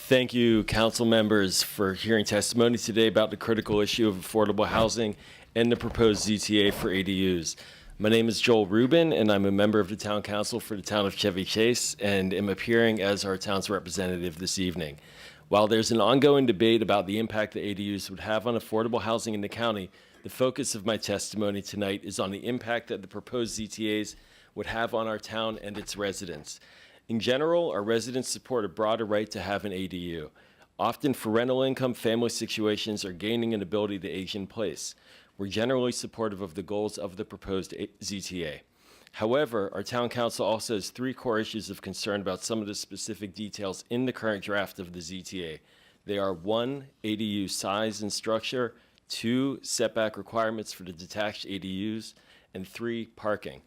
Thank you, council members, for hearing testimony today about the critical issue of affordable housing and the proposed ZTA for ADUs. My name is Joel Rubin, and I'm a member of the Town Council for the town of Chevy Chase, and am appearing as our town's representative this evening. While there's an ongoing debate about the impact that ADUs would have on affordable housing in the county, the focus of my testimony tonight is on the impact that the proposed ZTAs would have on our town and its residents. In general, our residents support a broader right to have an ADU. Often for rental income, family situations are gaining an ability to age in place. We're generally supportive of the goals of the proposed ZTA. However, our town council also has three core issues of concern about some of the specific details in the current draft of the ZTA. They are 1, ADU size and structure, 2, setback requirements for the detached ADUs, and 3, parking.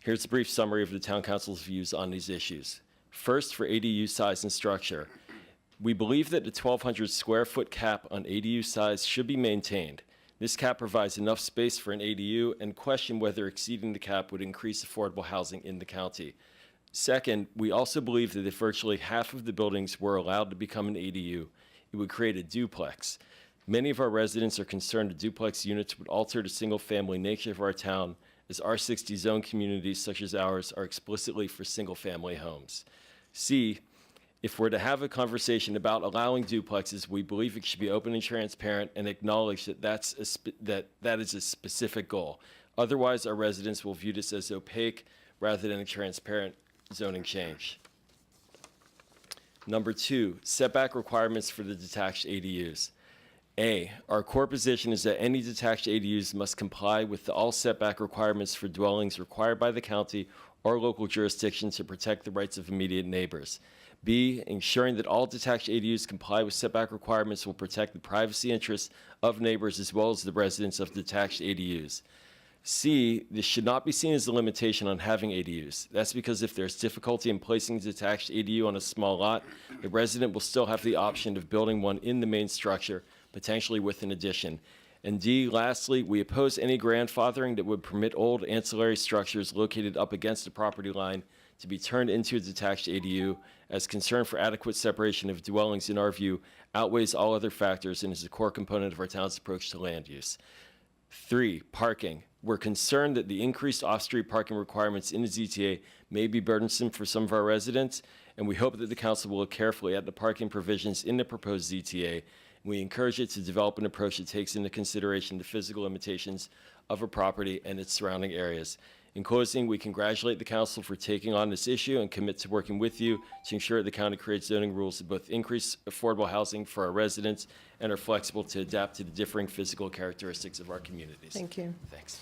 Here's a brief summary of the town council's views on these issues. First, for ADU size and structure. We believe that the 1,200 square foot cap on ADU size should be maintained. This cap provides enough space for an ADU and question whether exceeding the cap would increase affordable housing in the county. Second, we also believe that if virtually half of the buildings were allowed to become an ADU, it would create a duplex. Many of our residents are concerned that duplex units would alter the single-family nature of our town, as R60 zone communities such as ours are explicitly for single-family homes. C, if we're to have a conversation about allowing duplexes, we believe it should be open and transparent and acknowledge that that is a specific goal. Otherwise, our residents will view this as opaque rather than a transparent zoning change. Number 2, setback requirements for the detached ADUs. A, our core position is that any detached ADUs must comply with all setback requirements for dwellings required by the county or local jurisdiction to protect the rights of immediate neighbors. B, ensuring that all detached ADUs comply with setback requirements will protect the privacy interests of neighbors as well as the residents of detached ADUs. C, this should not be seen as a limitation on having ADUs. That's because if there's difficulty in placing a detached ADU on a small lot, the resident will still have the option of building one in the main structure, potentially with an addition. And D, lastly, we oppose any grandfathering that would permit old ancillary structures located up against the property line to be turned into a detached ADU, as concern for adequate separation of dwellings, in our view, outweighs all other factors and is a core component of our town's approach to land use. 3, parking. We're concerned that the increased off-street parking requirements in the ZTA may be burdensome for some of our residents, and we hope that the council will look carefully at the parking provisions in the proposed ZTA. We encourage it to develop an approach that takes into consideration the physical limitations of a property and its surrounding areas. In closing, we congratulate the council for taking on this issue and commit to working with you to ensure the county creates zoning rules that both increase affordable housing for our residents and are flexible to adapt to the differing physical characteristics of our communities. Thank you. Thanks.